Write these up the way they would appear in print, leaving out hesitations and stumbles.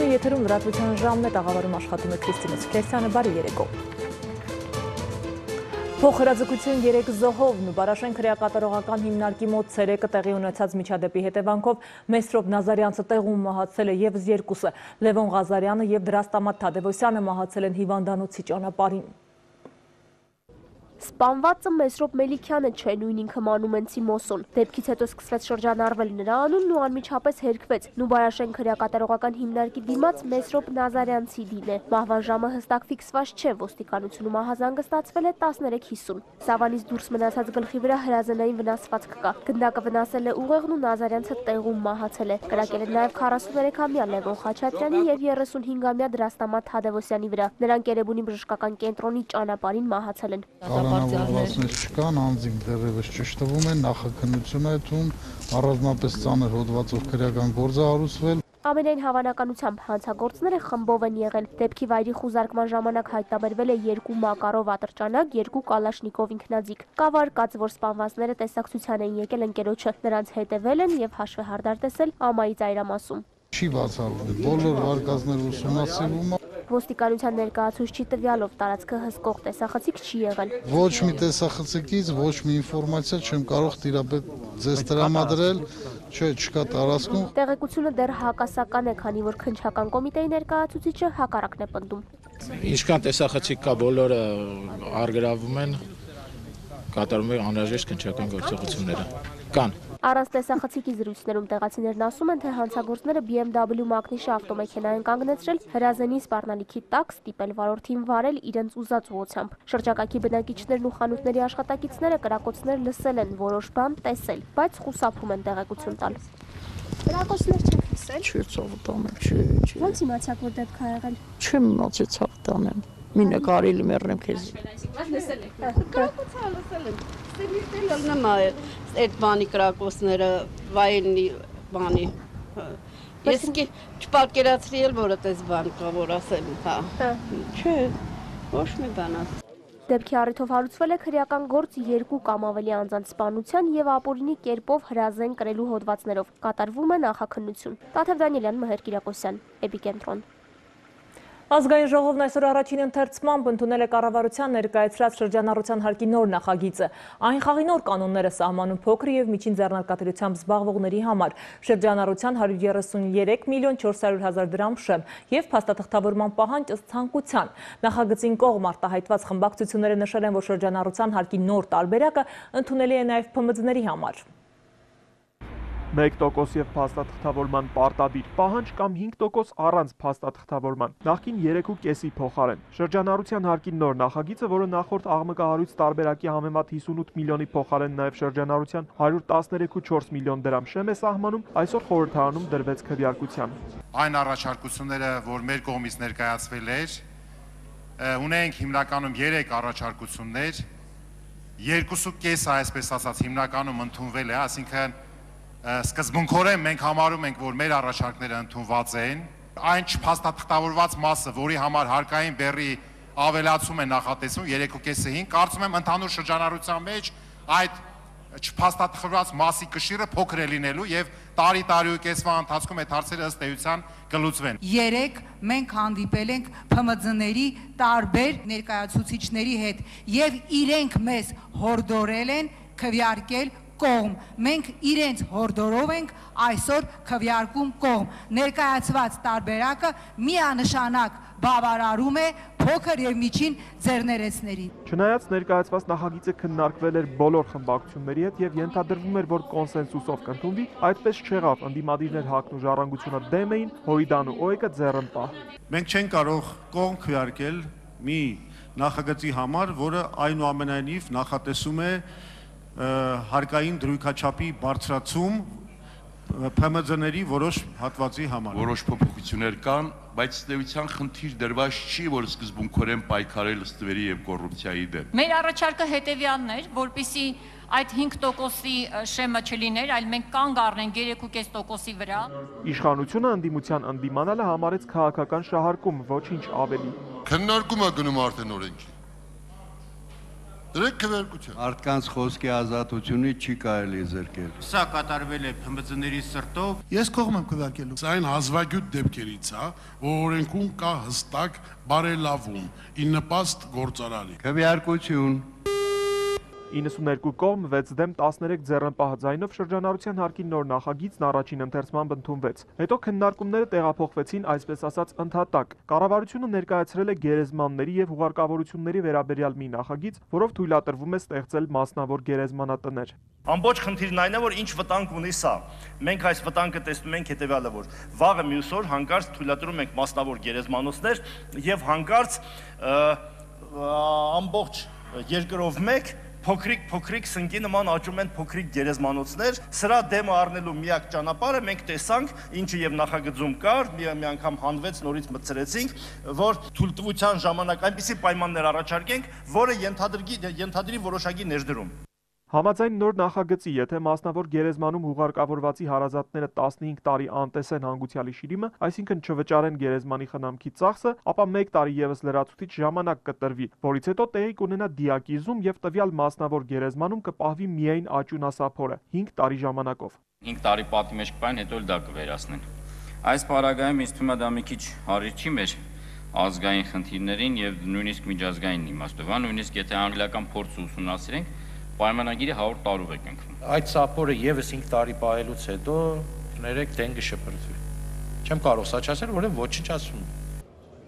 Հայաստանի եթերում լրատվության ժամն է, տաղավարում աշխատում է Քրիստինե Սքերցյանը, բարի երեկո։ Փոխհրաձգություն 3 զոհովն ու Բարաշեն քրեակատարողական հիմնարկի մոտ ցերեկը տեղի ունեցած միջադեպի հետևանքով Մեսրոպ Նազարյանցը տեղում մահացել է ևս երկուսը, Լևոն Ղազարյանը եւ Դրաստամատ Թադևոսյանը մահացել են հիվանդանոցի ճանապարհին։ Սպանվածը Մեսրոպ Մելիքյանը չէ, նույն ինքը Մանումենցի Մոսոն։ Դեպքից հետո սկսվեց շրջանառվել նրա անունն ու անմիջապես հերքվեց։ Նուբարաշեն քրեակատարողական հիմնարկի դիմաց Մեսրոպ Նազարյանցի դին է։ Մահվան ժամը հստակ ֆիքսված չէ, ոստիկանությունում ահազանգստացվել է 13:50։ Սավանից դուրս մնացած գլխի վրա հրազենային վնասվածք կա։ Գնդակը վնասել է ուղեղն ու Նազարյանցը տեղում մահացել է։ Կրակել է նաև 43-ամյա Լևոն Խաչատրյանի եւ 35-ամյա Դրաստամատ Թադևոսյանի վրա։ Նրանք Երևանի բժշկական կենտրոնի ճանապարհին մահացել են։ Կառավարվածներ չկան, անձինք դեռևս ճշտվում են, նախաքննություն է տուն, առանձնապես ծանր հոդվածով քրեական գործ է հարուցվել։ Ամենայն հավանականությամբ հանցագործները խմբով են եղել։ Դեպքի վայրի խուզարկման ժամանակ հայտնաբերվել է 2 Մակարով ատրճանակ, 2 Կալաշնիկով ինքնաձիգ։ Կա վարկած, որ սպանվածները տեսակցության էին եկել ընկերոջը, նրանց հետևել են եւ հաշվեհարդար տեսել Ամայի ծայրամասում։ Չի բացառվում, բոլոր վարկածները ուսումնասիրվում են։ Ոստիկանության ներկայացուցչի տվյալով տարածքը հսկող տեսախցիկ չի եղել։ Ոչ մի տեսախցիկից, ոչ մի ինֆորմացիա չեմ կարող տիրապետ ձեզ տրամադրել, չկա տարածքում։ Տեղեկությունը դեռ հակասական է, քանի որ քննչական կոմիտեի ներկայացուցիչը հակառակն է պնդում։ Ինչքան տեսախցիկ կա, բոլորը արգրավում են, կատարում են անհրաժեշտ քննչական գործողությունները։ Կան։ Առանց տեսախցիկի զրույցներում տեղացիներն ասում են, թե հանցագործները BMW մակնիշ ավտոմեքենա են կանգնեցրել, հրազենի սպառնալիքի տակ ստիպել վարորդին վարել իրենց ուզած ուղղությամբ։ Շրջակայքի բնակիչներն ու խանութների աշխատակիցները կրակոցներ լսել են, որոշ բան տեսել, բայց խուսափում են տեղեկություն տալ։ Կրակոցներ չեք լսել։ Չի ցավտան, չի։ Ո՞նց իմացաք, որ դեպք ա եղել։ Չեմ իմացել ցավտան։ Մինը կարելի մեռնեմ քեզ։ Լսել եք։ Կրակոցը լսել եմ։ Ստիպել լնեմ այդ բանի կրակոցները վայնի բանի։ Ես չպատկերացրի էլ, որ այդպես բան կա, որ ասեմ, հա։ Չէ, ոչ մի բան ասեմ։ Դեպքի առիթով հարուցվել է քրեական գործ 2 կամ ավելի անձանց սպանության եւ ապօրինի կերպով հրազեն կրելու հոդվածներով։ Կատարվում է նախաքննություն։ Տաթև Դանիելյան, Մհեր Կիրակոսյան, Էպիկենտրոն։ Ազգային ժողովն այսօր առաջին ընթերցմամբ ընդունել է կառավարության ներկայացրած շրջանառության հարկի նոր նախագիծը։ Այն խաղի նոր կանոնները սահմանում փոքր եւ միջին ձեռնարկատիրությամբ զբաղվողների համար, շրջանառության 133 միլիոն 400 հազար դրամ շեմ եւ փաստաթղթավորման պահանջ ըստ ցանկության։ Նախագծին կողմ արտահայտված խմբակցությունները նշել են, որ շրջանառության հարկի նոր տարբերակը ընդունելի է նաեւ ՓՄԶ-ների համար։ 1% եւ փաստաթղթավորման պարտադիր պահանջ կամ 5% առանց փաստաթղթավորման, նախկին 3.5-ի փոխարեն։ Շրջանառության հարկի նոր նախագիծը, որը նախորդ աղմկահարույց տարբերակի համեմատ 58 միլիոնի փոխարեն նաեւ շրջանառության 113.4 միլիոն դրամ շեմ է սահմանում, այսօր խորհրդարանում դրվեց քվեարկության։ Այն առաջարկությունները, որ մեր կողմից ներկայացվել էր, ունենք հիմնականում 3 առաջարկություններ, 2.5 այսպես ասած հիմնականում ընդունվել է, այսինքն սկզբունքորեն մենք համարում ենք, որ մեր առաջարկները ընդունված են, այն չփաստաթղթավորված մասը, որի համար հարկային բեռի ավելացում է նախատեսվում 3.5-ը 5, կարծում եմ ընդհանուր շրջանառության մեջ այդ չփաստաթղթավորված մասի կշիռը փոքր է լինելու եւ տարի-տարիուկեսվա ընթացքում այդ հարցերը ըստ էության կլուծվեն։ 3 մենք հանդիպել ենք ՓՄԶ-ների տարբեր ներկայացուցիչների հետ եւ իրենք մեզ հորդորել են քվեարկել կողմ, մենք իրենց հորդորով ենք այսօր քվեարկում կողմ։ Ներկայացված տարբերակը միանշանակ բավարարում է փոքր եւ միջին ձեռներեցներին։ Չնայած ներկայացված նախագիծը քննարկվել էր բոլոր խմբակցությունների հետ եւ ենթադրվում էր, որ կոնսենսուսով կընդունվի, այդպես չեղավ, ընդդիմադիրներ ՀԱԿ-ն ու Ժառանգությունը դեմ էին, Հոյդան ու ՕԵԿ-ը ձեռնպահ։ Մենք չենք կարող կողմ քվեարկել մի նախագծի համար, որը այնուամենայնիվ նախատեսում է հարկային դրույքաչափի բարձրացում ՓՄԶ-ների որոշ հատվածի համար։ Որոշ փոփոխություններ կան, բայց ստեյության խնդիր դրված չի, որ սկզբունքորեն պայքարել ստվերի եւ կոռուպցիայի դեմ։ Մեր առաջարկը հետեւյալն էր, որպեսզի այդ 5%-ի շեմը չլիներ, այլ մենք կանգ առնենք 3.5%-ի վրա։ Իշխանությունը ընդդիմության ընդդիմանալը համարեց քաղաքական շահարկում, ոչինչ ավելի։ Քննարկումը գնում արդեն օրենքի։ Դրեք քվեարկության։ Մարդկանց խոսքի ազատությունից չի կարելի զրկել։ Սա կատարվել է ՓՄԶ-ների սրտով։ Ես կողմ եմ քվեարկելու։ Սա այն հազվագյուտ դեպքերից է, որ օրենքում կա հստակ բարելավում, ի նպաստ գործարարի։ Քվեարկություն։ 92 կողմ 6 դեմ 13 ձեռնպահ ձայնով շրջանառության հարկի նոր նախագիծն առաջին ընթերցմամբ ընդունվեց։ Հետո քննարկումները տեղափոխվեցին այսպես ասած ընդհատակ։ Կառավարությունը ներկայացրել է գերեզմանների եւ հուղարկավորությունների վերաբերյալ մի նախագիծ, որով թույլատրվում է ստեղծել մասնավոր գերեզմանատներ։ Ամբողջ խնդիրն այն է, որ ինչ վտանգ ունի սա։ Մենք այս վտանգը տեսնում ենք հետեւյալը, որ վաղը մյուս օր հանկարծ թույլատրում ենք մասնավոր գերեզմանոցներ եւ հանկարծ ամբողջ երկրով մեկ փոքրիկ սնկի նման աճում են փոքրիկ գերեզմանոցներ, սրա դեմը առնելու միակ ճանապարհը մենք տեսանք, ինչը եւ նախագծում կար, մի անգամ հանվեց, նորից մտցրեցինք, որ թույլտվության ժամանակ այնպիսի պայմաններ առաջարկենք, որը ենթադրի որոշակի ներդրում։ Համաձայն նոր նախագծի, եթե մասնավոր գերեզմանում հուղարկավորվածի հարազատները 15 տարի անտեսեն հանգուցյալի շիրիմը, այսինքն չվճարեն գերեզմանի խնամքի ծախսը, ապա 1 տարի եւս լրացուցիչ ժամանակ կտրվի, որից հետո տեղի կունենա դիակիզում եւ տվյալ մասնավոր գերեզմանում կպահվի միայն աճյունասափորը 5 տարի ժամանակով։ 5 տարի պատի մեջ կպային, հետո էլ դա կվերացնեն։ Այս պարագայում ինձ թվում է դա մի քիչ հարիր չի մեր ազգային խնդիրներին եւ նույնիսկ միջազգային իմաստով, նույնիսկ եթե անգլիական փորձը ուսումնասիրենք, պայմանագիրը 100 տարով է կնքվում։ Այդ սապորը եւս 5 տարի պահելուց հետո ներեք դենգը շփրտվի։ Չեմ կարող սա չասել, որովհետեւ ոչինչ ասում եմ։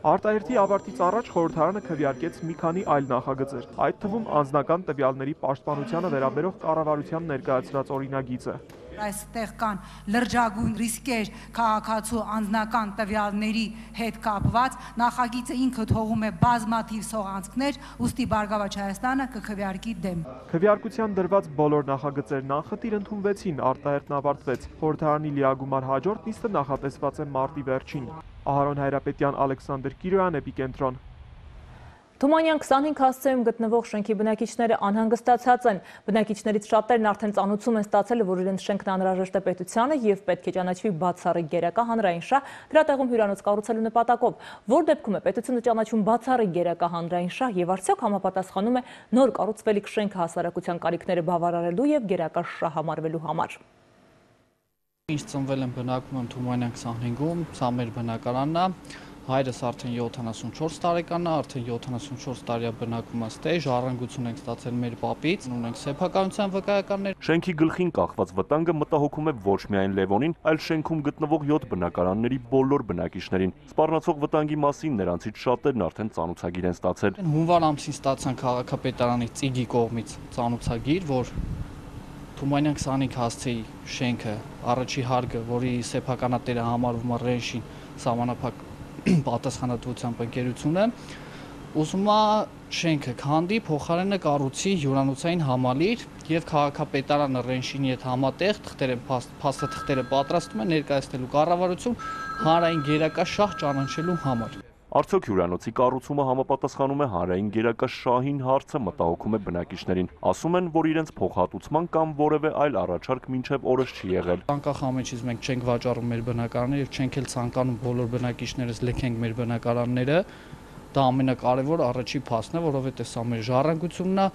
Արտահերթի ավարտից առաջ խորհրդարանը քվեարկեց մի քանի այլ նախագծեր, այդ թվում անձնական տվյալների պաշտպանությանը վերաբերող կառավարության ներկայացրած օրինագիծը։ Այստեղ կան լրջագույն ռիսկեր քաղաքացու անձնական տվյալների հետ կապված, նախագիծը ինքը թողում է բազմաթիվ սողանցքներ, ուստի Բարգավաճ Հայաստանը կքվեարկի դեմ։ Քվեարկության դրված բոլոր նախագծերն անխտիր ընդունվեցին, արտահերթն ավարտվեց։ Խորհրդարանի լիագումար հաջորդ նիստը նախատեսված է մարտի վերջին։ Ահարոն Հայրապետյան, Ալեքսանդր Կիրոյան, Էպիկենտրոն։ Թումանյան 25 հասցեում գտնվող շենքի բնակիչները անհանգստացած են։ Բնակիչներից շատերն արդեն ծանուցում են ստացել, որ իրենց շենքն անհրաժեշտ է պետությանը եւ պետք է ճանաչվի բացառիկ գերակա հանրային շահ, դրա տեղում հյուրանոց կառուցելու նպատակով։ Որ դեպքում է պետությունը ճանաչում բացառիկ գերակա հանրային շահ եւ արդյոք համապատասխանում է նոր կառուցվելիք շենքը հասարակության կարիքները բավարարելու եւ գերակա շահ համարվելու համար։ Ինչ ծնվել եմ բնակվում եմ Թումանյան 25-ում, սա մեր բնակարանն է։ Հայրս արդեն 74 տարեկան է, արդեն 74 տարի է բնակվում այստեղ, ժառանգություն ենք ստացել մեր պապից, ունենք սեփականության վկայականներ։ Շենքի գլխին կախված վտանգը մտահոգում է ոչ միայն Լևոնին, այլ շենքում գտնվող 7 բնակարանների բոլոր բնակիչներին։ Սպառնացող վտանգի մասին նրանցից շատերն արդեն ծանուցագիր են ստացել։ Հունվար ամսին ստացան քաղաքապետարանի Ծիգի կողմից ծանուցագիր, որ Թումանյան 25 հասցեի շենքը, առաջի հարկը, որի սեփականատերը համարվում է Ռենշին սահմանափակ պատասխանատվությամբ ընկերությունը, ուզում է շենքը քանդի, փոխարենը կառուցի հյուրանոցային համալիր եւ քաղաքապետարանը Ռենշինի հետ համատեղ փաստաթղթերը պատրաստում է ներկայացնելու կառավարություն հանրային գերակա շահ ճանաչելու համար։ Արդյոք հյուրանոցի կառուցումը համապատասխանում է հանրային գերակա շահին հարցը մտահոգում է բնակիչներին։ Ասում են, որ իրենց փոխհատուցման կամ որևէ այլ առաջարկ մինչև օրս չի եղել։ Անկախ ամենից մենք չենք վաճառում մեր բնակարանները եւ չենք էլ ցանկանում բոլոր բնակիչներս լքենք մեր բնակարանները։ Դա ամենակարևոր առաջի փաստն է, որովհետեւ սա մեր ժառանգությունն է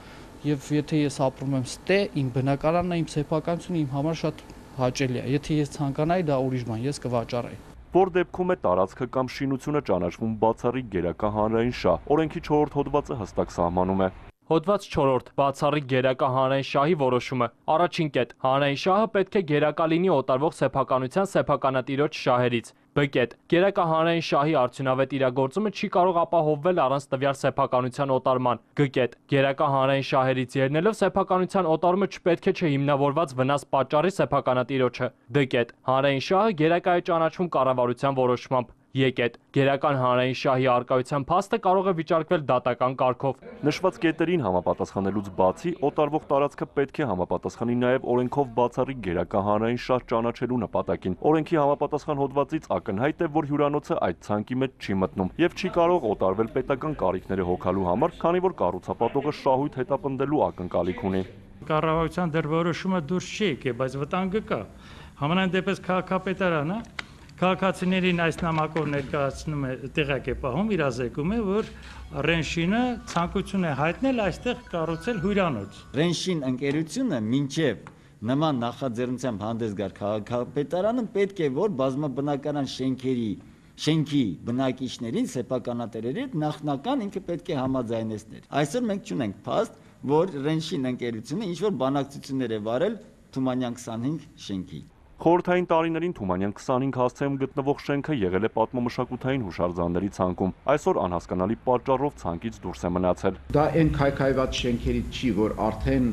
եւ եթե ես ապրում եմ ստե, իմ բնակարանն է, իմ սեփականությունը իմ համար շատ հաճելի է։ Եթե ես ցանկանայի, դա ուրիշ բան, ես կվաճառեի։ Որ դեպքում է տարածքը կամ շինությունը ճանաչվում բացառիկ գերակա հանրային շահ, օրենքի 4-րդ հոդվածը հստակ սահմանում է։ Հոդված 4. Բացառիկ գերակա հանրային շահի որոշումը։ Առաջին կետ. հանրային շահը պետք է գերակա լինի օտարվող սեփականության սեփականատիրոջ շահերից։ B կետ. Գերակա հանրային շահի արդյունավետ իրագործումը չի կարող ապահովվել առանց տվյալ սեփականության օտարման։ G կետ. Գերակա հանրային շահերից ելնելով սեփականության օտարումը չպետք է չհիմնավորված վնաս պատճառի սեփականատիրոջը։ D կետ. Հանրային շահը գերակա է ճանաչվում կառավարության որոշմամբ։ Եկետ. Գերական հանրային շահի արկայության փաստը կարող է վիճարկվել դատական կարգով։ Նշված կետերին համապատասխանելուց բացի, օտարվող տարածքը պետք է համապատասխանի նաև օրենքով բացառիկ գերակա հանրային շահ ճանաչելու նպատակին։ Օրենքի համապատասխան հոդվածից ակնհայտ է, որ հյուրանոցը այդ ցանկի մեջ չի մտնում եւ չի կարող օտարվել պետական կարիքները հոգալու համար, քանի որ կառուցապատողը շահույթ հետապնդելու ակնկալիք ունի։ Կառավարության դեռ որոշումը դուրս չի եկել, բայց վտանգը կա։ Համենայն դեպս քաղաքապետարանը Քաղաքացիներին այս նամակով ներկայացնում է տեղակ է պահում, իրազեկում է, որ Ռենշինը ցանկություն է հայտնել այստեղ կառուցել հյուրանոց։ Ռենշին ընկերությունը մինչև նման նախաձեռնությամբ հանդես գար քաղաքապետարանը պետք է որ բազմաբնակարան շենքի բնակիչներին սեփականատերերի հետ նախնական ինքը պետք է համաձայնեցներ։ Այսօր մենք չունենք փաստ, որ Ռենշին ընկերությունը ինչ որ բանակցություններ է վարել Թումանյան 25 շենքի։ Խորհրդային տարիներին Թումանյան 25 հասցեում գտնվող շենքը եղել է պատմամշակութային հուշարձանների ցանկում։ Այսօր անհասկանալի պատճառով ցանկից դուրս է մնացել։ Դա այն քայքայված շենքերից չի, որ արդեն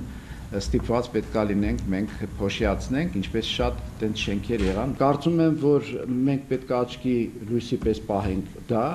ստիպված պետք է լինենք մենք փոշիացնենք, ինչպես շատ տենց շենքեր եղան։ Կարծում եմ, որ մենք պետք է աչքի լույսի պես պահենք դա։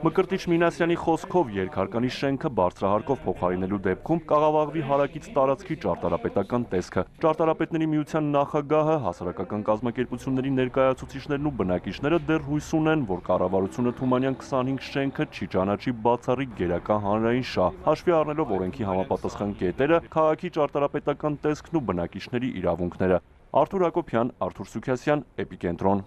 Մկրտիչ Մինասյանի խոսքով երկհարկանի շենքը բարձրահարկով փոխարինելու դեպքում կաղավաղվի հարակից տարածքի ճարտարապետական տեսքը։ Ճարտարապետների միության նախագահը, հասարակական կազմակերպությունների ներկայացուցիչներն ու բնակիչները դեռ հույս ունեն, որ կառավարությունը Թումանյան 25 շենքը չի ճանաչի բացառիկ գերակա հանրային շահ, հաշվի առնելով օրենքի համապատասխան կետերը, քաղաքի ճարտարապետական տեսքն ու բնակիչների իրավունքները։ Արթուր Հակոբյան, Արթուր Սուքասյան, Էպիկենտրոն։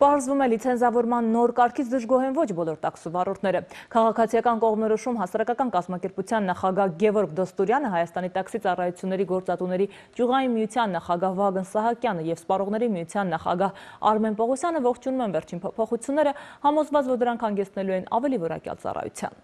Պարզվում է լիցենզավորման նոր կարգից դժգոհ են ոչ բոլոր տաքսու վարորդները։ Քաղաքացիական կողմնորոշում հասարակական կազմակերպության նախագահ Գևորգ Դոստուրյանը, Հայաստանի տաքսի ծառայությունների գործատուների ճյուղային միության նախագահ Վագն Սահակյանը եւ սպառողների միության նախագահ Արմեն Պողոսյանը ողջունում են վերջին փոփոխությունները, համոզված, որ դրանք հանգեցնելու են ավելի որակյալ ծառայության։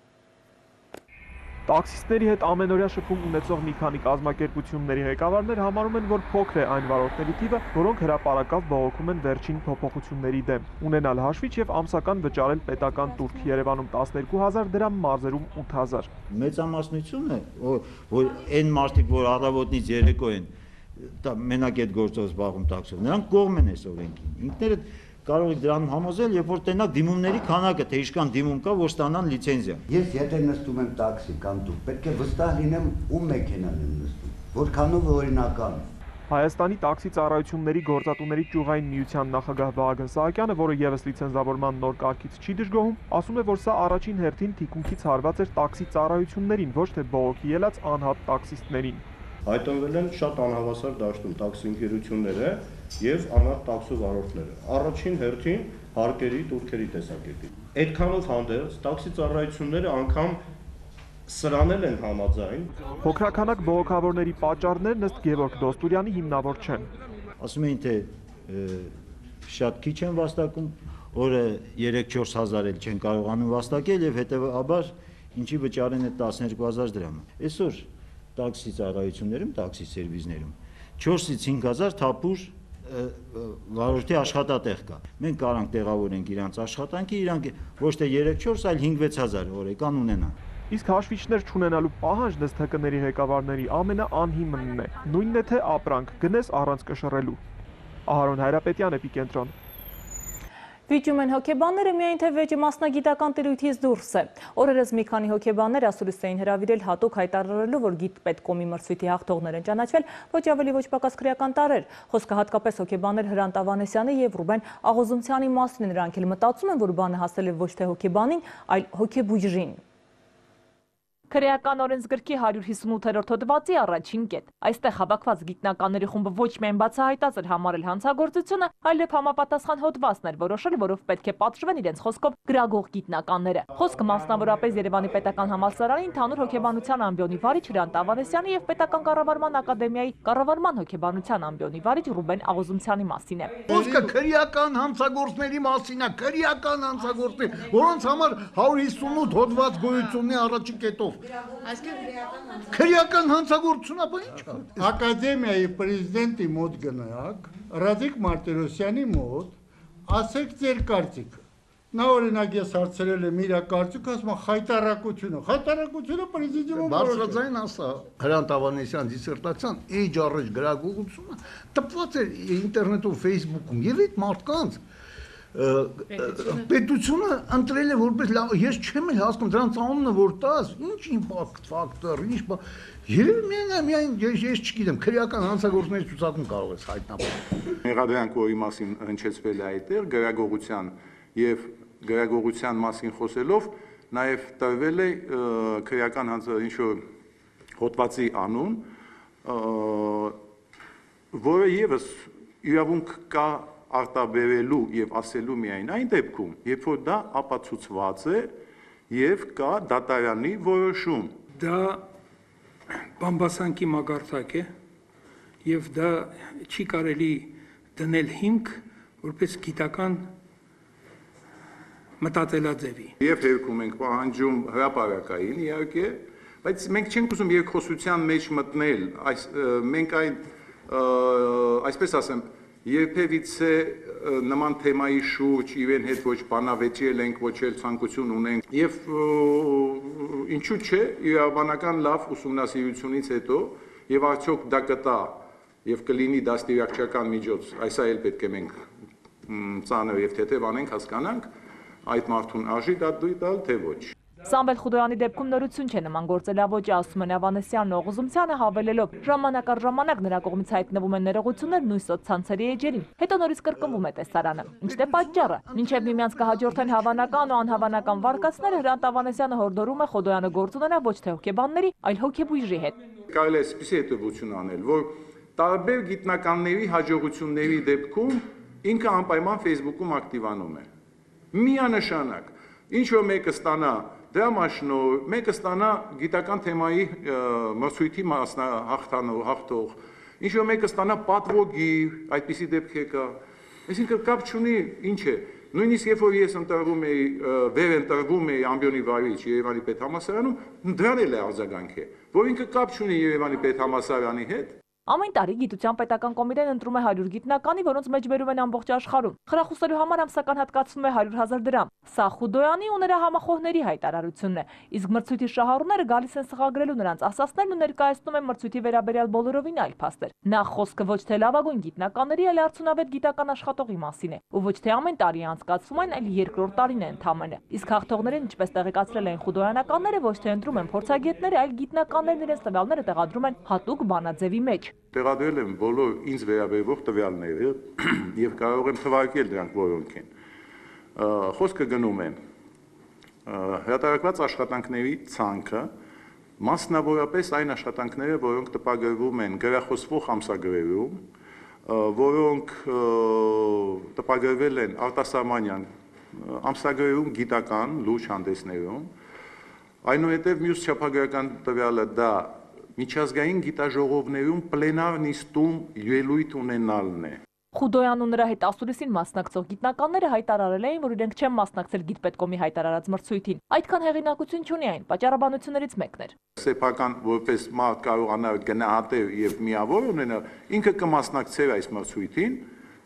Տաքսիստների հետ ամենօրյա շփում ունեցող մի քանի կազմակերպությունների ղեկավարներ համարում են, որ փոքր է այն վարորդների թիվը, որոնք հրապարակավ բողոքում են վերջին փոփոխությունների դեմ։ Ունենալ հաշվիչ եւ ամսական վճարել պետական տուրք Երևանում 12000 դրամ, մարզերում 8000։ Մեծամասնություն է, որ այն մարդիկ, որ առավոտից երեկո են մենակ այդ գործով զբաղվում տաքսով, նրանք կողմ են այս օրենքին։ Ինքներդ կարող եք դրանում համոզել, երբ որ տենակ դիմումների քանակը, թե ինչքան դիմում կա, որ ստանան լիցենզիա։ Ես եթե նստում եմ տաքսի կամ դու, պետք է վստահ լինեմ ում մեքենան եմ նստում, որքանով օրինական։ Հայաստանի տաքսի ծառայությունների գործատուների ճյուղային միության նախագահ Վահագն Սահակյանը, որը եւս լիցենզավորման նոր կարգից չի դժգոհում, ասում է, որ սա առաջին հերթին թիկունքից հարված էր տաքսի ծառայություններին, ոչ թե բողոքի ելած անհատ տաքսիստներին։ Հայտնվել են շատ անհավասար դաշտում տաքսի ընկերությունները եւ անհատ տաքսի վարորդները։ Առաջին հերթին հարկերի, տուրքերի տեսակետի։ Այդքանով հանդերձ տաքսի ծառայությունները անգամ սրանել են համաձայն։ Փոքրականակ բողոքավորների պատճառներն ըստ Գևորգ Դոստուրյանի հիմնավոր չեն։ Ասում էին, թե շատ քիչ են վաստակում, օրը 3-4 հազար էլ չեն կարողանում վաստակել եւ հետեւաբար ինչի վճարեն այդ 12000 դրամը։ Այսօր տաքսի ծառայություններում, տաքսի սերվիզներում 4-ից 5000 թափուր վարորդի աշխատատեղ կա։ Մենք կարանք տեղավորենք իրանց աշխատանքի, իրանք ոչ թե 3-4, այլ 5-6000 օրեկան ունենան։ Իսկ հաշվիչներ չունենալու պահանջն ըստ ՀԿ-ների ղեկավարների ամենաանհիմնն է։ Նույնն է թե ապրանք գնես առանց կշռելու։ Ահարոն Հայրապետյան, Էպիկենտրոն։ Վիճում են հոգեբանները, միայն թե վեճը մասնագիտական տիրույթից դուրս է։ Օրերս մի քանի հոգեբաններ ասուլիս էին հրավիրել հատուկ հայտարարելու, որ գիտպետկոմի մրցույթի հաղթողներ են ճանաչվել ոչ ավելի ոչ պակաս քրեական տարրեր։ Խոսքը հատկապես հոգեբաններ Հրանտ Ավանեսյանի եւ Ռուբեն Աղոզումցյանի մասին են, նրանք էլ մտածում են, որ բանը հասել է ոչ թե հոգեբանին, այլ հոգեբույժին։ Քրեական օրենսգրքի 158-րդ հոդվածի առաջին կետ։ Այստեղ հավաքված գիտնականների խումբը ոչ միայն բացահայտած էր համարել հանցագործությունը, այլև համապատասխան հոդվածն էր որոշել, որով պետք է պատժվեն իրենց խոսքով գրագող գիտնականները։ Խոսքը մասնավորապես Երևանի պետական համալսարանի ընդհանուր հոգեբանության ամբիոնի վարիչ Հրանտ Ավանեսյանի եւ պետական կառավարման ակադեմիայի կառավարման հոգեբանության ամբիոնի վարիչ Ռուբեն Աղոզումցյանի մասին է։ Խոսքը քրեական հանցագործների մասին է, քրեական հանցագործներ, որոնց համար 158 հոդված գոյություն ունի առաջին կետով։ Քրեական հանցագործություն ապա ի՞նչ է։ Ակադեմիայի պրեզիդենտի մոտ գնաք, Ռադիկ Մարտիրոսյանի մոտ, ասեք ձեր կարծիքը։ Նա օրինակ ես հարցրել եմ իր կարծիքը, ասում է խայտարակությունը պրեզիդիումում բարձրաձայն ասա Հրանտ Ավանեսյան դիսերտացիան էջ առաջ գրագողությունը տպված էր ինտերնետում, Facebook-ում եւ այդ մարդկանց պետությունը ընտրել է որպես լավ, ես չեմ էլ հասկանում դրանց անունը որ տաս, ինչ իմպակտ ֆակտոր, ինչ երևի միայն ես չգիտեմ, քրեական հանցագործների ցուցակում կարող ես հայտնաբերել։ Մեղադրանք, որի մասին հնչեցվել է այդտեղ, գրագողության եւ գրագողության մասին խոսելով, նաեւ տրվել է քրեական ինչ-որ հոդվածի անուն, որը եւս իրավունք կա արտաբերելու եւ ասելու միայն այն դեպքում, երբ որ դա ապացուցված է եւ կա դատարանի որոշում։ Դա բամբասանքի մագարտակ է եւ դա չի կարելի դնել հիմք որպես գիտական մտածելաձևի։ Եվ երկում ենք պահանջում հրապարակային իհարկե, բայց մենք չենք ուզում երկխոսության մեջ մտնել, մենք այն այսպես ասեմ, երբևիցե նման թեմայի շուրջ իրեն հետ ոչ բանավեճել ենք, ոչ էլ ցանկություն ունենք եւ ինչու՞ չէ, իրավաբանական լավ ուսումնասիրությունից հետո եւ արդյոք դա կտա եւ կլինի դաստիարակչական միջոց, այսա էլ պետք է մենք ծանր եւ թեթև անենք, հասկանանք, այդ մարդուն արժի դատել, թե ոչ։ Սամվել Խուդոյանի դեպքում նորություն չէ նման գործելավոճը, ասում են Ավանեսյանն ու Օղզումցյանը, հավելելով ժամանակ առ ժամանակ նրա կողմից հայտնվում են ներողություններ նույն սոցցանցերի էջերին, հետո նորից կրկնվում է տեսարանը։ Ինչն է պատճառը։ Մինչև միմյանց կհաջորդեն հավանական ու անհավանական վարկածները, Հրանտ Ավանեսյանը հորդորում է Խուդոյանը գործ ունենա ոչ թե հոգեբանների, այլ հոգեբույժի հետ։ Կարելի է այսպիսի հետևություն անել, որ տարբեր գիտնականների հաջողությունների դեպքում ինքը անպայման Facebook-ում ակտիվանում է։ Միանշանակ, ինչ որ մեկը ստանա դրամաշնոր, մեկը ստանա գիտական թեմայի մրցույթի հաղթող, ինչ որ մեկը ստանա պատվոգիր, այդպիսի դեպքեր կա։ Այսինքն կապ չունի ինչ է։ Նույնիսկ երբ որ ես վեր ընտրվում էի ամբիոնի վարիչ Երևանի պետհամալսարանում, դրան էլ է արձագանք է, որ ինքը կապ չունի Երևանի պետհամալսարանի հետ։ Ամեն տարի Գիտության պետական կոմիտեն ընտրում է 100 գիտնականի, որոնց մեջ բերում են ամբողջ աշխարհում։ Խրախուսելու համար ամսական հատկացվում է 100,000 դրամ։ Սա Խուդոյանի ու նրա համախոհների հայտարարությունն է։ Իսկ մրցույթի շահառուները գալիս են սխագրելու նրանց ասածներն ու ներկայացնում են մրցույթի վերաբերյալ բոլորովին այլ փաստեր։ Նախ խոսքը ոչ թե լավագույն գիտնականների, այլ արդյունավետ գիտական աշխատողի մասին է, ու ոչ թե ամեն տարի անցկացվում են, այլ երկրորդ տարին է ընդամենը։ Իսկ հաղթողներին, ինչպես տեղեկացրել են խուդոյանականները, ոչ թե ընտրում են փորձագետները, այլ գիտնականներն իրենց տվյալները տեղադրում են հատուկ բանաձևի մեջ։ Տեղադրել եմ բոլոր ինձ վերաբերող տվյալները եւ կարող եմ թվարկել դրանք որոնք են։ Խոսքը գնում է հրատարակված աշխատանքների ցանկը, մասնավորապես այն աշխատանքները, որոնք տպագրվում են գրախոսվող ամսագրերում, որոնք տպագրվել են արտասահմանյան ամսագրերում, գիտական լուրջ հանդեսներում, այնուհետև մյուս չափագրական տվյալը դա միջազգային գիտաժողովներում պլենար նիստում ելույթ ունենալն է։ Խուդոյանն ու նրա հետ ասուլիսին մասնակցող գիտնականները հայտարարել էին, որ իրենք չեն մասնակցել գիտպետկոմի հայտարարած մրցույթին։ Այդքան հեղինակություն չունի այն, պատճառաբանություններից մեկն էր։ Սեփական որպես մարդ կարողանա գնահատել եւ միավոր ունենալ, ինքը կմասնակցեր այս մրցույթին,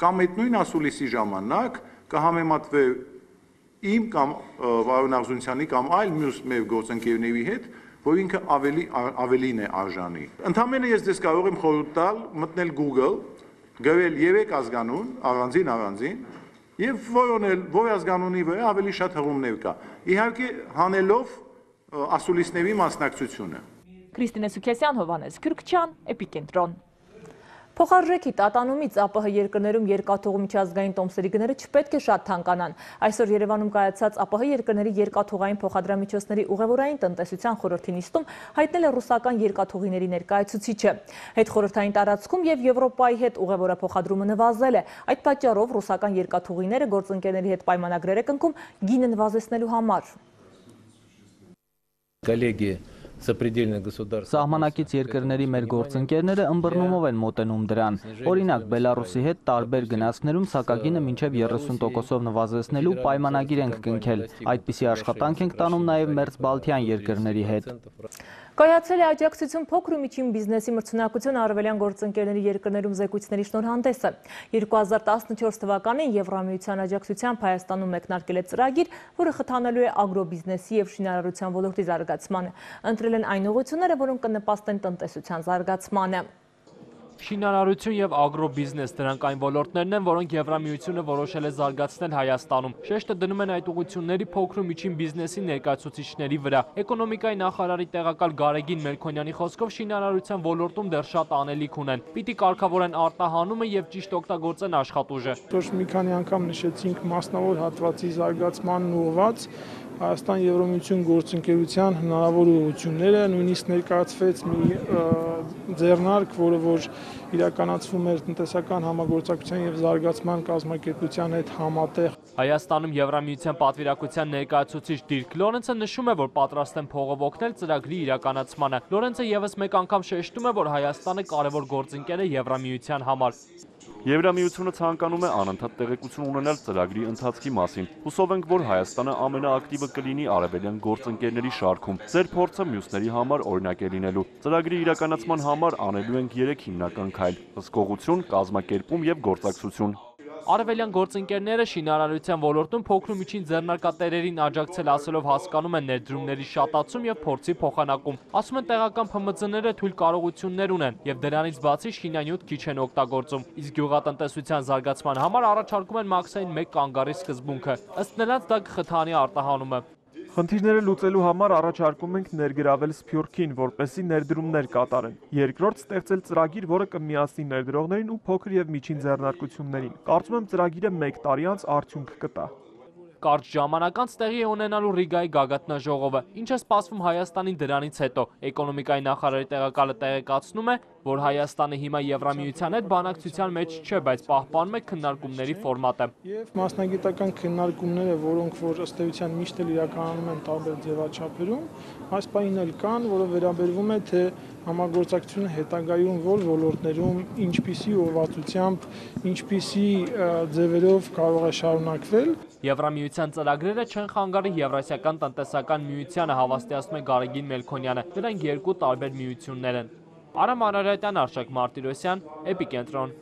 կամ այդ նույն ասուլիսի ժամանակ կհամեմատվեր իմ կամ Վարոն Աղզունցյանի կամ այլ մյուս մեր գործընկերների հետ, որ ինքը ավելին է արժանի։ Ընդամենը ես դες կարող եմ խորհուրդ տալ մտնել Google, գրել 3 ազգանուն, առանձին, եւ որոնել, որ ազգանունի վրա ավելի շատ հղումներ կա։ Իհարկե հանելով ասուլիսների մասնակցությունը։ Քրիստինե Սուքեսյան, Հովանես Քյուրքչյան, Էպիկենտրոն։ Փոխարժեքի տատանումից ԱՊՀ երկրներում երկաթուղու միջազգային տոմսերի գները չպետք է շատ թանկանան։ Այսօր Երևանում կայացած ԱՊՀ երկրների երկաթուղային փոխադրամիջոցների ուղևորային տնտեսության խորհրդի նիստում հայտնել է ռուսական երկաթուղիների ներկայացուցիչը։ Հետխորհրդային տարածքում եւ Եվրոպայի հետ ուղևորափոխադրումը նվազել է։ Այդ պատճառով ռուսական երկաթուղիները գործընկերների հետ պայմանագրեր է կնքում գինը նվազեցնելու համար։ Սահմանակից երկրների մեր գործընկերները ըմբռնումով են մոտենում դրան։ Օրինակ, Բելարուսի հետ տարբեր գնացքներում սակագինը մինչև 30%-ով նվազեցնելու պայմանագիր ենք կնքել։ Այդպիսի աշխատանք ենք տանում նաև մերձբալթյան երկրների հետ։ Կայացել է աջակցություն փոքր ու միջին բիզնեսի մրցունակություն արևելյան գործընկերների երկրներում զեկույցների շնորհանդեսը։ 2014 թվականին Եվրամիության աջակցությամբ Հայաստանում մեկնարկել է ծրագիր, որը խթանելու է ագրոբիզնեսի եւ շինարարության ոլորտի զարգացմանը։ Ընտրել են այն ուղղությունները, որոնք կնպաստեն տնտեսության զարգացմանը։ Շինարարություն եւ ագրոբիզնես դրանք այն ոլորտներն են, որոնք Եվրամիությունը որոշել է զարգացնել Հայաստանում։ Շեշտը դնում են այդ ուղղությունների փոքր ու միջին բիզնեսի ներկայացուցիչների վրա։ Էկոնոմիկայի նախարարի տեղակալ Գարեգին Մելքոնյանի խոսքով շինարարության ոլորտում դեռ շատ անելիք ունեն։ Պիտի կարգավորեն արտահանումը եւ ճիշտ օգտագործեն աշխատուժը։ Որ մի քանի անգամ նշեցինք մասնավոր հատվածի զարգացմանն ուղղված Հայաստան-Եվրամիություն գործընկերության հնարավոր ուղղությունները, նույնիսկ ներկայացվեց մի ձեռնարկ, որը որ իրականացվում էր տնտեսական համագործակցության եւ զարգացման կազմակերպության հետ համատեղ։ Հայաստանում Եվրամիության պատվիրակության ներկայացուցիչ Դիրք Լորենցը նշում է, որ պատրաստ են փողով օգնել ծրագրի իրականացմանը։ Լորենցը եւս մեկ անգամ շեշտում է, որ Հայաստանը կարևոր գործընկեր է Եվրամիության համար։ Եվրամիությունը ցանկանում է անընդհատ տեղեկություն ունենալ ծրագրի ընթացքի մասին։ Հուսով ենք, որ Հայաստանը ամենաակտիվը կլինի արևելյան գործընկերների շարքում։ Ձեր փորձը մյուսների համար օրինակ է լինելու։ Ծրագրի իրականացման համար անելու ենք 3 հիմնական քայլ՝ հսկողություն, կազմակերպում եւ գործակցություն։ Արևելյան գործընկերները շինարարության ոլորտում փոքր ու միջին ձեռնարկատերերին աջակցել ասելով հասկանում են ներդրումների շատացում եւ փորձի փոխանակում։ Ասում են տեղական ՓՄԾ-ները թույլ կարողություններ ունեն եւ դրանից բացի շինանյութ քիչ են օգտագործում։ Իսկ գյուղատնտեսության զարգացման համար առաջարկում են մաքսային 1 կանգառի սկզբունքը։ Ըստ նրանց դա կխթանի արտահանումը։ Խնդիրները լուծելու համար առաջարկում ենք ներգրավել Սփյուռքին, որպեսզի ներդրումներ կատարեն։ Երկրորդ, ստեղծել ծրագիր, որը կմիացնի ներդրողներին ու փոքր եւ միջին ձեռնարկություններին։ Կարծում եմ ծրագիրը 1 տարի անց արդյունք կտա։ Կարճ ժամանակ անց տեղի է ունենալու Ռիգայի գագաթնաժողովը, ինչը սպասվում Հայաստանին դրանից հետո։ Էկոնոմիկայի նախարարի տեղակալը տեղեկացնում է, որ Հայաստանը հիմա Եվրամիության հետ բանակցության մեջ չէ, բայց պահպանում է քննարկումների ֆորմատը։ Եվ մասնագիտական քննարկումները, որոնք որ ըստ էության միշտ էլ իրականանում են տարբեր ձևաչափերում, այս պահին էլ կան, որը վերաբերվում է թե համագործակցությունը հետագայում որ ոլորտներում ինչպիսի ուղղվածությամբ, ինչպիսի ձևերով կարող է շարունակվել։ Եվրամիության ծրագրերը չեն խանգարի Եվրասիական տնտեսական միությանը, հավաստիացնում է Գարեգին Մելքոնյանը։ Դրանք 2 տարբեր միություններ են։ Արամ Արարատյան, Արշակ Մարտիրոսյան, Էպիկենտրոն։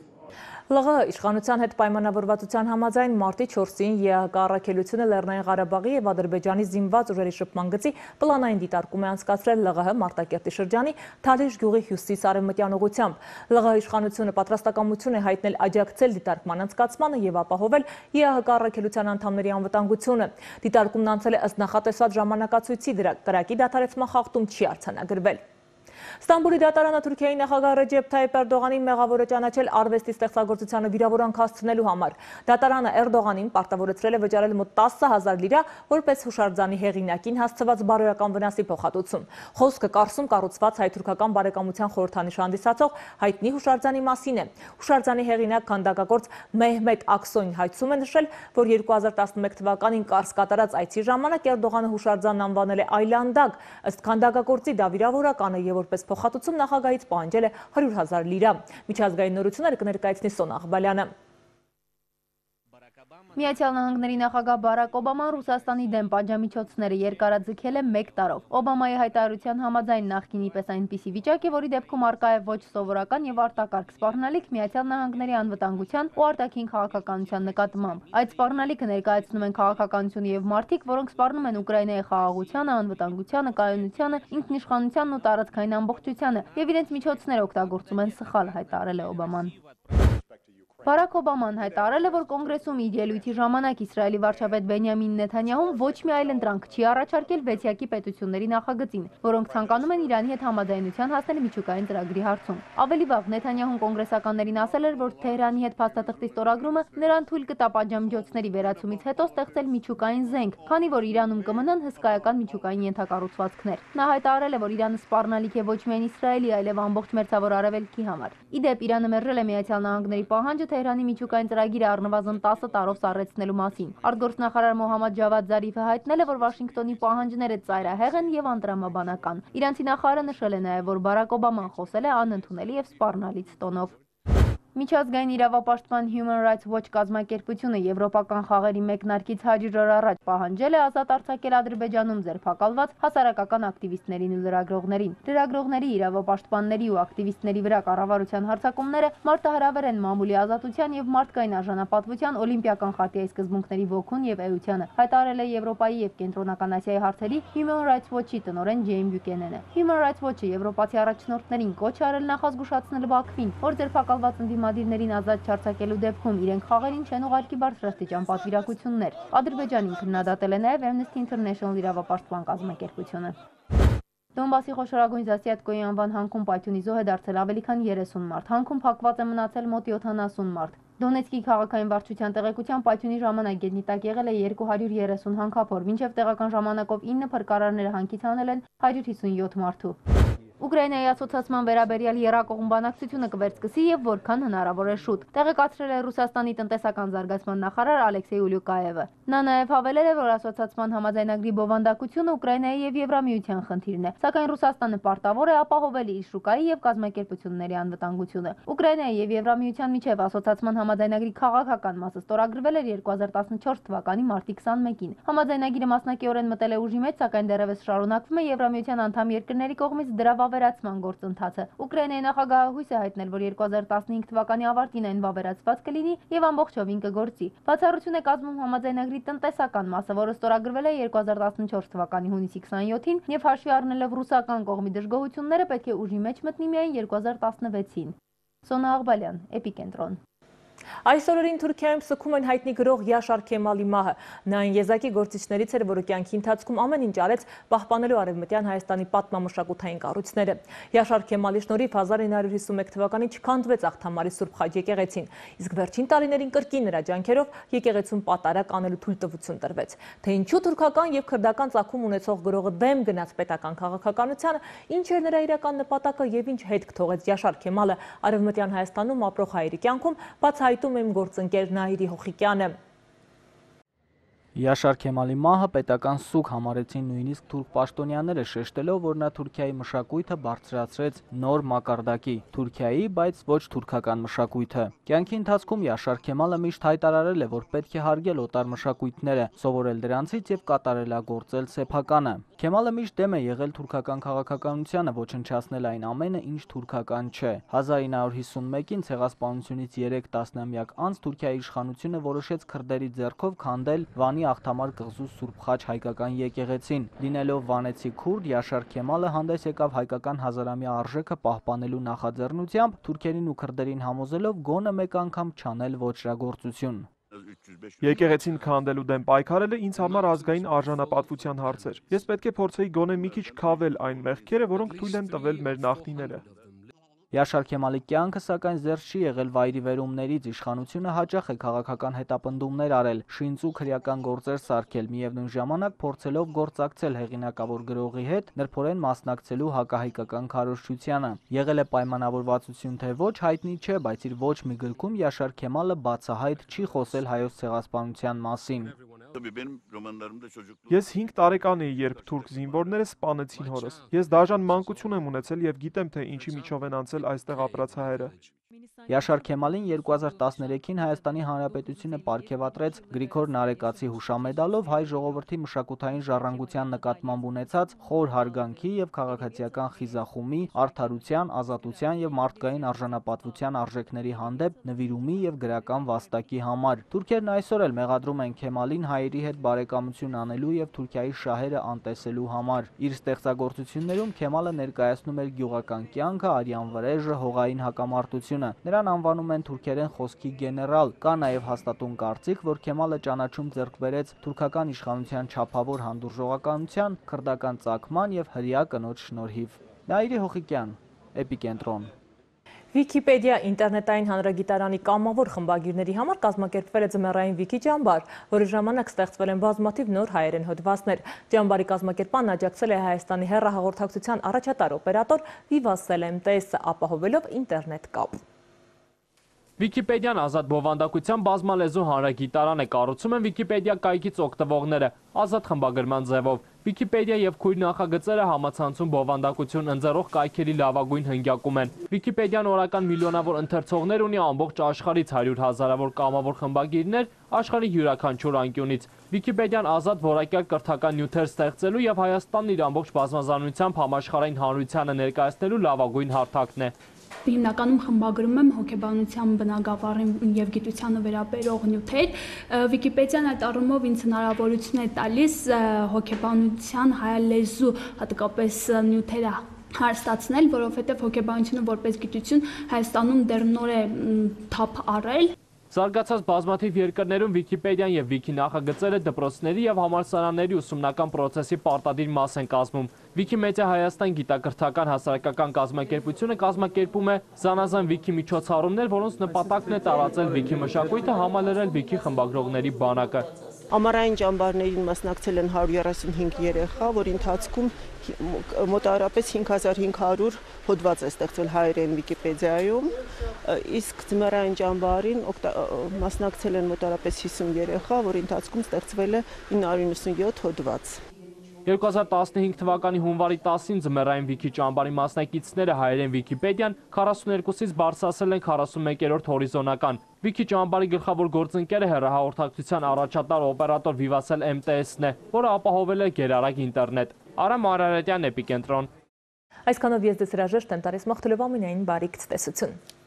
ԼՂՀ իշխանության հետ պայմանավորվածության համաձայն մարտի 4-ին ԵԱՀԿ առաքելությունը Լեռնային Ղարաբաղի եւ Ադրբեջանի զինված ուժերի շփման գծի պլանային դիտարկում է անցկացրել ԼՂՀ Մարտակերտի շրջանի Թալիշ գյուղի հյուսիս-արևմտյան ուղղությամբ։ ԼՂՀ իշխանությունը պատրաստակամություն է հայտնել աջակցել դիտարկման անցկացմանը եւ ապահովել ԵԱՀԿ առաքելության անդամների անվտանգությունը։ Դիտարկումն անցել է ըստ նախատեսված ժամանակացույցի, կրակի դադարեցման խախտում չի արձանագրվել։ Ստամբուլի դատարանը Թուրքիայի նախագահ Ռեջեփ Թայիփ Էրդողանին մեղավոր է ճանաչել արվեստի ստեղծագործությանը վիրավորանք հասցնելու համար։ Դատարանը Էրդողանին պարտավորեցրել է վճարել մոտ 10,000 լիրա որպես հուշարձանի հեղինակին հասցված բարոյական վնասի փոխհատուցում։ Խոսքը Կարսում կառուցված հայ-թուրքական բարեկամության խորհրդանիշ հանդիսացող հայտնի հուշարձանի մասին է։ Հուշարձանի հեղինակ քանդակագործ Մեհմեդ Աքսոին հայցում է նշել, որ 2011 թվականին Կարս կատարած այցի ժամանակ Էրդողանը հուշարձանն անվանել է այլանդակ։ Ըստ քանդակագործի դա վիրավորական է եւ որպես փոխհատուցում նախագահից պահանջել է 100,000 լիրա։ Միջազգային նորությունները կներկայացնի Սոնա Աղբալյանը։ Միացյալ Նահանգների նախագահ Բարակ Օբաման Ռուսաստանի դեմ պատժամիջոցները երկարաձգել է 1 տարով։ Օբամայի հայտարարության համաձայն նախկինի պես այնպիսի վիճակ է, որի դեպքում առկա է ոչ սովորական եւ արտակարգ սպառնալիք Միացյալ Նահանգների անվտանգության ու արտաքին քաղաքականության նկատմամբ։ Այդ սպառնալիքը ներկայացնում են քաղաքականությունը եւ մարդիկ, որոնք սպառնում են Ուկրաինայի խաղաղությանը, անվտանգությանը, կայունությանը, ինքնիշխանությանն ու տարածքային ամբողջությանը եւ իրենց միջոցները օգտագործում են սխալ, հայտարարել է Օբաման։ Բարակ Օբաման հայտարարել է, որ կոնգրեսում իր ելույթի ժամանակ Իսրայելի վարչապետ Բենյամին Նեթանյահուն ոչ մի այլընտրանք չի առաջարկել վեցյակի պետությունների նախագծին, որոնք ցանկանում են Իրանի հետ համաձայնության հասնել միջուկային ծրագրի հարցում։ Ավելի վաղ Նեթանյահուն կոնգրեսականներին ասել էր, որ Թեհրանի հետ փաստաթղթի ստորագրումը նրան թույլ կտա պատժամիջոցների վերացումից հետո ստեղծել միջուկային զենք, քանի որ Իրանում կմնան հսկայական միջուկային ենթակառուցվածքներ։ Նա հայտարարել է, որ Իրանը սպառնալիք է ոչ միայն Իսրայելի, այլև ամբողջ մերձավոր արևելքի համար։ Ի դեպ, Իրանը մերժել է Միացյալ Նահանգների պահանջը Թեհրանի միջուկային ծրագիրը առնվազն 10 տարով սառեցնելու մասին։ Արտգործնախարար Մոհամմադ Ջավադ Զարիֆը հայտնել է, որ Վաշինգտոնի պահանջները ծայրահեղ են եւ անտրամաբանական։ Իրանցի նախարարը նշել է նաեւ, որ Բարակ Օբաման խոսել է անընդունելի եւ սպառնալից տոնով։ Միջազգային իրավապաշտպան Human Rights Watch կազմակերպությունը եվրոպական խաղերի մեկնարկից 100 օր առաջ պահանջել է ազատ արձակել Ադրբեջանում ձերբակալված հասարակական ակտիվիստներին ու լրագրողներին։ Լրագրողների, իրավապաշտպանների ու ակտիվիստների վրա կառավարության հարձակումները մարտահրավեր են մամուլի ազատության եւ մարդկային արժանապատվության օլիմպիական խարտիայի սկզբունքների ոգուն եւ էությանը, հայտարարել է Եվրոպայի եւ Կենտրոնական Ասիայի հարցերի Human Rights Watch-ի տնօրեն Ջեյմ Բյուկենենը։ Human Rights Watch-ը եվրոպացի առաջնորդներին կոչ արել նախազգուշացնել Բաքվին, որ ձերբակալված ընդդիմադիրներին ազատ չարձակելու դեպքում իրենք խաղերին չեն ուղարկի բարձրաստիճան պատվիրակություններ։ Ադրբեջանին քննադատել է նաև Amnesty International իրավապաշտպան կազմակերպությունը։ Դոնբասի խոշորագույն Զասյատկոյի անվան հանքում պայթյունի զոհ է դարձել ավելի քան 30 մարդ։ Հանքում փակված է մնացել մոտ 70 մարդ։ Դոնեցկի քաղաքային վարչության տեղեկությամբ պայթյունի ժամանակ գետնի տակ եղել է 230 հանքափոր, մինչև տեղական ժամանակով 9 փրկարարները հանքից հանել են 157 մարդու։ Ուկրաինայի ասոցիացման վերաբերյալ եռակողմ բանակցությունը կվերսկսի եւ որքան հնարավոր է շուտ, տեղեկացրել է Ռուսաստանի տնտեսական զարգացման նախարար Ալեքսեյ Ուլյուկաևը։ Նա նաեւ հավելել է, որ ասոցիացման համաձայնագրի բովանդակությունը Ուկրաինայի եւ Եվրամիության խնդիրն է, սակայն Ռուսաստանը պարտավոր է ապահովել իր շուկայի եւ կազմակերպությունների անվտանգությունը։ Ուկրաինայի եւ Եվրամիության միջև ասոցիացման համաձայնագրի քաղաքական մասը ստորագրվել էր 2014 թվականի մարտի 21-ին։ Համաձայնագիրը մասնակիորեն մտել է ուժի մեջ, սակայն դեռևս շարունակվում է Եվրամիության անդամ երկրների կողմից դրա վավերացման գործընթացը։ Ուկրաինայի նախագահը հույս է հայտնել, որ 2015 թվականի ավարտին այն վավերացված կլինի եւ ամբողջովին կգործի։ Բացառություն է կազմում համաձայնագրի տնտեսական մասը, որը ստորագրվել է 2014 թվականի հունիսի 27-ին եւ հաշվի առնելով ռուսական կողմի դժգոհությունները պետք է ուժի մեջ մտնի միայն 2016-ին։ Սոնա Աղբալյան, Էպիկենտրոն։ Այս օրերին Թուրքիայում սգում են հայտնի գրող Յաշար Քեմալի մահը։ Նա այն եզակի գործիչներից էր, որը կյանքի ընթացքում ամեն ինչ արեց պահպանելու արևմտյան Հայաստանի պատմամշակութային կառույցները։ Յաշար Քեմալի շնորհիվ 1951 թվականին չքանդվեց Աղթամարի Սուրբ Խաչ եկեղեցին, իսկ վերջին տարիներին կրկին նրա ջանքերով եկեղեցուն պատարակ անելու թույլտվություն տրվեց։ Թե ինչու թուրքական եւ քրդական ծագում ունեցող գրողը դեմ գնաց պետական քաղաքականությանը, ինչ էր նրա իրական նպատակը եւ ինչ հետք թողեց Յաշար Քեմալը արևմտյան Հայաստանում ապրող հայերի կյանքում, բացահայտում եմ գործընկեր Նահիրի Հոխիկյանը։ Յաշար Քեմալի մահը պետական սուգ համարեցին նույնիսկ թուրք պաշտոնյաները, շեշտելով, որ նա Թուրքիայի մշակույթը բարձրացրեց նոր մակարդակի, Թուրքիայի, բայց ոչ թուրքական մշակույթը։ Կյանքի ընթացքում Յաշար Քեմալը միշտ հայտարարել է, որ պետք է հարգել օտար մշակույթները, սովորել դրանցից եւ կատարելագործել սեփականը։ Քեմալը միշտ դեմ է եղել թուրքական քաղաքականությանը, ոչնչացնել այն ամենը, ինչ թուրքական չէ։ 1951-ին ցեղասպանությունից 3 տասնամյակ անց Թուրքիայի իշխանությունը որոշեց քրդերի ձեռքով քանդել Վանի Աղթամար կղզու Սուրբ Խաչ հայկական եկեղեցին։ Լինելով վանեցի քուրդ, Յաշար Քեմալը հանդես եկավ հայկական հազարամյա արժեքը պահպանելու նախաձեռնությամբ, թուրքերին ու քրդերին համոզելով գոնը մեկ անգամ չանել ոչրագործություն։ Եկեղեցին քանդելու դեմ պայքարելը ինձ համար ազգային արժանապատվության հարց էր։ Ես պետք է փորձեի գոնե մի քիչ քավել այն մեղքերը, որոնք թույլ են տվել մեր նախնիները։ Յաշար Քեմալի կյանքը սակայն զերծ չի եղել վայրի վերումներից, իշխանությունը հաճախ է քաղաքական հետապնդումներ արել, շինծու քրեական գործեր սարքել, միևնույն ժամանակ փորձելով գործակցել հեղինակավոր գրողի հետ, նրբորեն մասնակցելու հակահայկական քարոզչությանը։ Եղել է պայմանավորվածություն, թե ոչ հայտնի չէ, բայց իր ոչ մի գրքում Յաշար Քեմալը բացահայտ չի խոսել հայոց ցեղասպանության մասին։ Ես 5 տարեկան էի, երբ թուրք զինվորները սպանեցին հորս։ Ես դաժան մանկություն եմ ունեցել եւ գիտեմ, թե ինչի միջով են անցել այստեղ ապրած հայերը։ Յաշար Քեմալին 2013-ին Հայաստանի Հանրապետությունը պարգևատրեց Գրիգոր Նարեկացի հուշամեդալով հայ ժողովրդի մշակութային ժառանգության նկատմամբ ունեցած խոր հարգանքի եւ քաղաքացիական խիզախումի, արդարության, ազատության եւ մարդկային արժանապատվության արժեքների հանդեպ նվիրումի եւ գրական վաստակի համար։ Թուրքերն այսօր էլ մեղադրում են Քեմալին հայերի հետ բարեկամություն անելու եւ Թուրքիայի շահերը անտեսելու համար։ Իր ստեղծագործություններում Քեմալը ներկայացնում էր գյուղական կյանքը, արյան վրեժը, հողային հակամարտությունը։ Նրան անվանում են թուրքերեն խոսքի գեներալ։ Կա նաև հաստատուն կարծիք, որ Քեմալը ճանաչում ձեռք բերեց թուրքական իշխանության չափավոր հանդուրժողականության, քրդական ծագման եւ հրեա կնոջ շնորհիվ։ Նահիրի Հոխիկյան, Էպիկենտրոն։ Վիկիպեդիա ինտերնետային հանրագիտարանի կամավոր խմբագիրների համար կազմակերպվել է ձմեռային վիկի ջամբար, որի ժամանակ ստեղծվել են բազմաթիվ նոր հայերեն հոդվածներ։ Ջամբարի կազմակերպանն աջակցել է Հայաստանի հեռահաղորդակցության առաջատար օպերատոր Viva Celem-ts-ը, ապահովելով ինտերնետ կապ։ Վիկիպեդիան ազատ բովանդակության բազմալեզու հանրագիտարան է, կառուցում են Վիկիպեդիա կայքից օգտվողները, ազատ խմբագրման ձևով։ Վիկիպեդիա եւ քույր նախագծերը համացանցում բովանդակություն ընձեռող կայքերի լավագույն հնգյակում են։ Վիկիպեդիան օրական միլիոնավոր ընթերցողներ ունի ամբողջ աշխարհից, 100 հազարավոր կամավոր խմբագիրներ աշխարհի յուրաքանչյուր անկյունից։ Վիկիպեդիան ազատ որակյալ կրթական նյութեր ստեղծելու եւ Հայաստանն իր ամբողջ բազմազանությամբ համաշխարհային հանրությանը ներկայացնելու լավագույն հարթակն է։ Հիմնականում խմբագրում եմ հոգեբանության բնագավառին եւ գիտությանը վերաբերող նյութեր։ Վիկիպեդիան այդ առումով ինձ հնարավորություն է տալիս հոգեբանության հայալեզու, հատկապես նյութերը հարստացնել, որովհետեւ հոգեբանությունը որպես գիտություն Հայաստանում դեռ նոր է թափ առել։ Զարգացած բազմաթիվ երկրներում Վիկիպեդիան եւ Վիկի նախագծերը դպրոցների եւ համալսարանների ուսումնական պրոցեսի պարտադիր մաս են կազմում։ Վիկիմեդիա Հայաստան գիտակրթական հասարակական կազմակերպությունը կազմակերպում է զանազան Վիկի միջոցառումներ, որոնց նպատակն է տարածել Վիկի մշակույթը, համալրել Վիկի խմբագրողների բանակը։ Ամառային ճամբարներին մասնակցել են 135 երեխա, որի ընթացքում մոտավորապես 5500 հոդված է ստեղծվել հայերեն Վիկիպեդիայում, իսկ ձմեռային ճամբարին մասնակցել են մոտավորապես 50 երեխա, որի ընթացքում ստեղծվել է 997 հոդված։ 2015 թվականի հունվարի 10-ին ձմեռային Վիքի ճամբարի մասնակիցները հայերեն Վիկիպեդիան 42-ից բարձրացրել են 41-րդ հորիզոնական։ Վիքի ճամբարի գլխավոր գործընկերը հեռահաղորդակցության առաջատար օպերատոր Vivatel MTS-ն է, որը ապահովել է գերարագ ինտերնետ։ Արամ Արարատյան, Էպիկենտրոն։ Այսքանով ես դες հրաժեշտ եմ տալիս մաղթելով ամենայն բարիք ցտեսություն։